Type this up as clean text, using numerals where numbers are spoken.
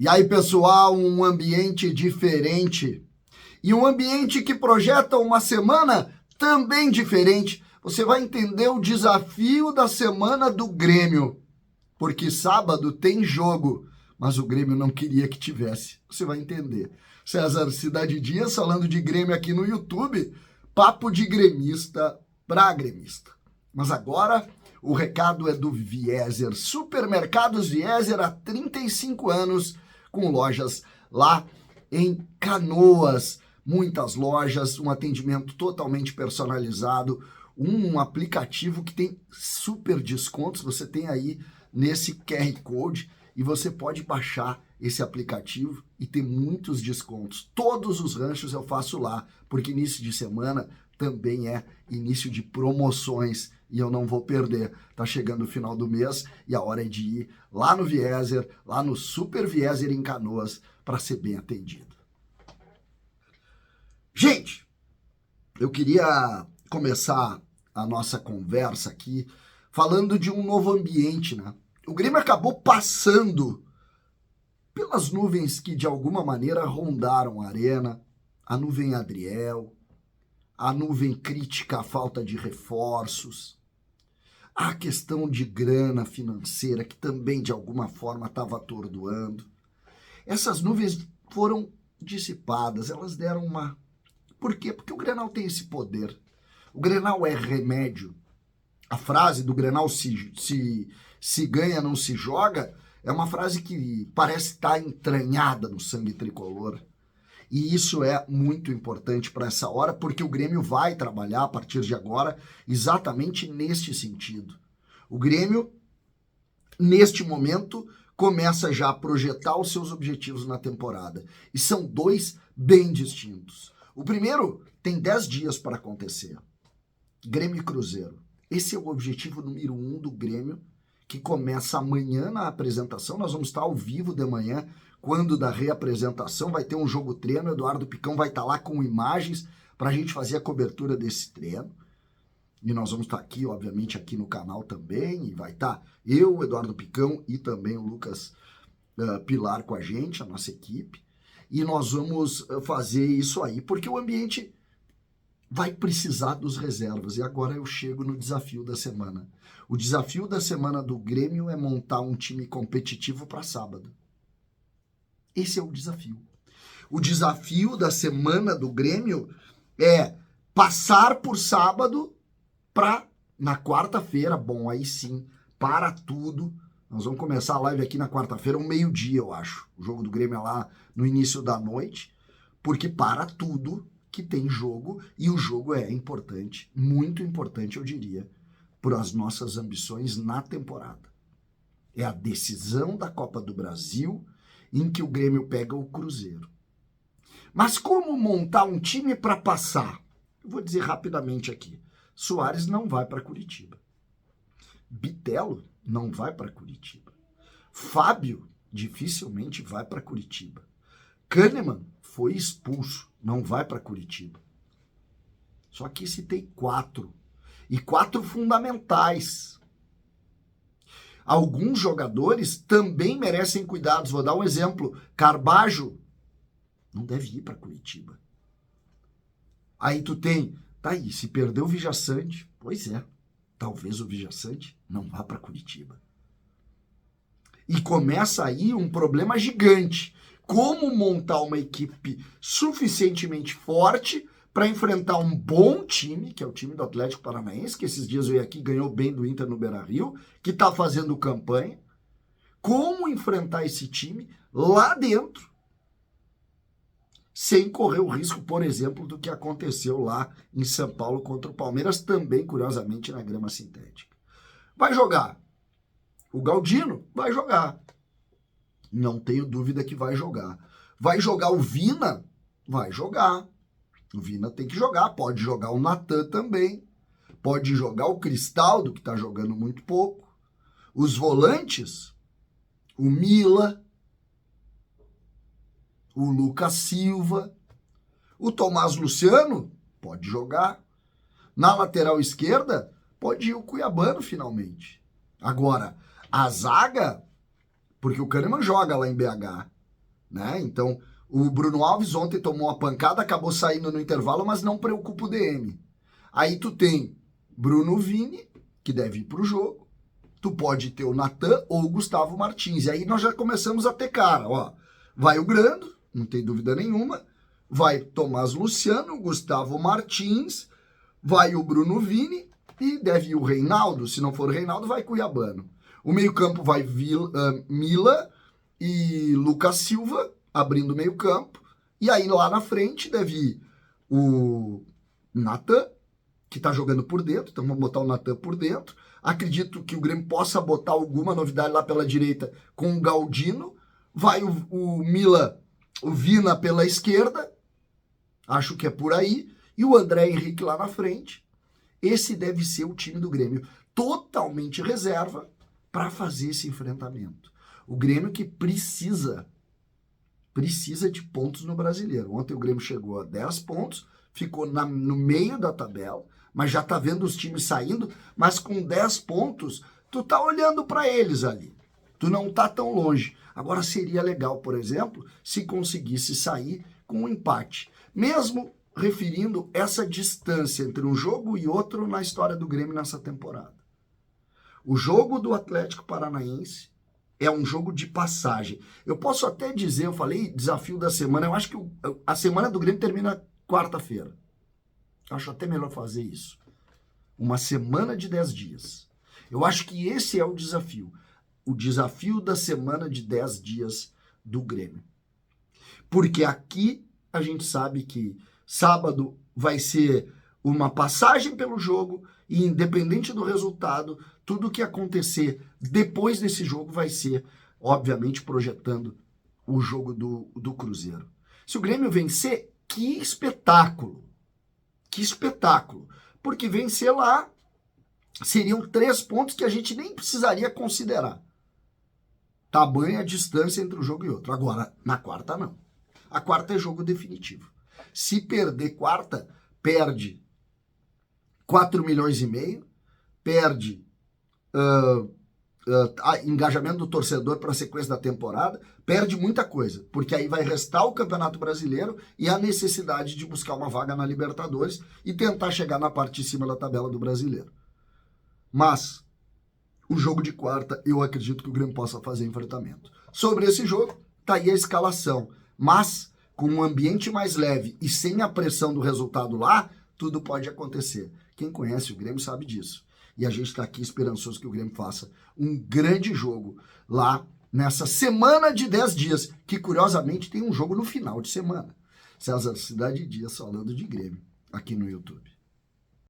E aí, pessoal, um ambiente diferente e um ambiente que projeta uma semana também diferente. Você vai entender o desafio da semana do Grêmio, porque sábado tem jogo, mas o Grêmio não queria que tivesse. Você vai entender. César Cidade Dias falando de Grêmio aqui no YouTube, papo de gremista para gremista. Mas agora o recado é do Vieser, Supermercados Vieser há 35 anos, com lojas lá em Canoas, muitas lojas, um atendimento totalmente personalizado, um aplicativo que tem super descontos, você tem aí nesse QR Code e você pode baixar esse aplicativo e ter muitos descontos. Todos os ranchos eu faço lá, porque início de semana também é início de promoções e eu não vou perder. Tá chegando o final do mês e a hora é de ir lá no Vieser, lá no Super Vieser em Canoas, para ser bem atendido. Gente, eu queria começar a nossa conversa aqui falando de um novo ambiente, né? O Grêmio acabou passando pelas nuvens que de alguma maneira rondaram a arena, a nuvem Adriel, a nuvem crítica à falta de reforços, a questão de grana financeira que também de alguma forma estava atordoando. Essas nuvens foram dissipadas, elas deram uma... Por quê? Porque o Grenal tem esse poder. O Grenal é remédio. A frase do Grenal se ganha, não se joga, é uma frase que parece estar entranhada no sangue tricolor. E isso é muito importante para essa hora, porque o Grêmio vai trabalhar a partir de agora exatamente neste sentido. O Grêmio, neste momento, começa já a projetar os seus objetivos na temporada. E são dois bem distintos. O primeiro tem 10 dias para acontecer. Grêmio e Cruzeiro. Esse é o objetivo número 1 do Grêmio, que começa amanhã na apresentação. Nós vamos estar ao vivo de manhã, quando da reapresentação vai ter um jogo treino. Eduardo Picão vai estar lá com imagens para a gente fazer a cobertura desse treino. E nós vamos estar aqui, obviamente, aqui no canal também. E vai estar eu, o Eduardo Picão e também o Lucas Pilar com a gente, a nossa equipe. E nós vamos fazer isso aí, porque o ambiente vai precisar dos reservas. E agora eu chego no desafio da semana. O desafio da semana do Grêmio é montar um time competitivo para sábado. Esse é o desafio. O desafio da semana do Grêmio é passar por sábado para, na quarta-feira, bom, aí sim, para tudo. Nós vamos começar a live aqui na quarta-feira, um meio-dia, eu acho. O jogo do Grêmio é lá no início da noite, porque para tudo que tem jogo, e o jogo é importante, muito importante, eu diria, para as nossas ambições na temporada. É a decisão da Copa do Brasil em que o Grêmio pega o Cruzeiro. Mas como montar um time para passar? Eu vou dizer rapidamente aqui. Soares não vai para Curitiba. Bitelo não vai para Curitiba. Fábio dificilmente vai para Curitiba. Kahneman foi expulso, não vai para Curitiba. Só que citei 4. E 4 fundamentais. Alguns jogadores também merecem cuidados. Vou dar um exemplo. Carbajo não deve ir para Curitiba. Aí tu tem, tá aí, se perdeu o Vijaçante, pois é, talvez o Vijaçante não vá para Curitiba. E começa aí um problema gigante. Como montar uma equipe suficientemente forte para enfrentar um bom time, que é o time do Atlético Paranaense, que esses dias veio aqui e ganhou bem do Inter no Beira-Rio, que está fazendo campanha. Como enfrentar esse time lá dentro, sem correr o risco, por exemplo, do que aconteceu lá em São Paulo contra o Palmeiras, também, curiosamente, na grama sintética. Vai jogar o Galdino? Vai jogar. Não tenho dúvida que vai jogar. Vai jogar o Vina? Vai jogar. O Vina tem que jogar. Pode jogar o Natan também. Pode jogar o Cristaldo, que está jogando muito pouco. Os volantes, o Mila, o Lucas Silva, o Tomás Luciano, pode jogar. Na lateral esquerda, pode ir o Cuiabano finalmente. Agora, a zaga, porque o Kahneman joga lá em BH, né? Então, o Bruno Alves ontem tomou uma pancada, acabou saindo no intervalo, mas não preocupa o DM. Aí tu tem Bruno Vini, que deve ir pro jogo, tu pode ter o Natan ou o Gustavo Martins. E aí nós já começamos a ter cara, ó. Vai o Grando, não tem dúvida nenhuma, vai Tomás Luciano, Gustavo Martins, vai o Bruno Vini e deve ir o Reinaldo. Se não for o Reinaldo, vai Cuiabano. O meio-campo vai Mila e Lucas Silva, abrindo o meio-campo. E aí lá na frente deve ir o Natan, que tá jogando por dentro, então vamos botar o Natan por dentro. Acredito que o Grêmio possa botar alguma novidade lá pela direita com o Galdino. Vai o Mila, o Vina pela esquerda, acho que é por aí. E o André Henrique lá na frente. Esse deve ser o time do Grêmio, totalmente reserva para fazer esse enfrentamento. O Grêmio que precisa de pontos no Brasileiro. Ontem o Grêmio chegou a 10 pontos, ficou no meio da tabela, mas já tá vendo os times saindo, mas com 10 pontos, tu tá olhando para eles ali. Tu não tá tão longe. Agora seria legal, por exemplo, se conseguisse sair com um empate. Mesmo referindo essa distância entre um jogo e outro na história do Grêmio nessa temporada. O jogo do Atlético Paranaense é um jogo de passagem. Eu posso até dizer, eu falei desafio da semana, eu acho que a semana do Grêmio termina quarta-feira. Acho até melhor fazer isso. Uma semana de 10 dias. Eu acho que esse é o desafio. O desafio da semana de 10 dias do Grêmio. Porque aqui a gente sabe que sábado vai ser uma passagem pelo jogo e independente do resultado, tudo que acontecer depois desse jogo vai ser, obviamente, projetando o jogo do Cruzeiro. Se o Grêmio vencer, que espetáculo! Que espetáculo! Porque vencer lá seriam 3 pontos que a gente nem precisaria considerar. Tamanha a distância entre um jogo e outro. Agora, na quarta, não. A quarta é jogo definitivo. Se perder quarta, perde 4 milhões e meio, perde engajamento do torcedor para a sequência da temporada, perde muita coisa, porque aí vai restar o Campeonato Brasileiro e a necessidade de buscar uma vaga na Libertadores e tentar chegar na parte de cima da tabela do Brasileiro. Mas o jogo de quarta, eu acredito que o Grêmio possa fazer enfrentamento. Sobre esse jogo, tá aí a escalação, mas com um ambiente mais leve e sem a pressão do resultado lá, tudo pode acontecer. Quem conhece o Grêmio sabe disso. E a gente está aqui esperançoso que o Grêmio faça um grande jogo lá nessa semana de 10 dias, que curiosamente tem um jogo no final de semana. César Cidade Dias falando de Grêmio aqui no YouTube.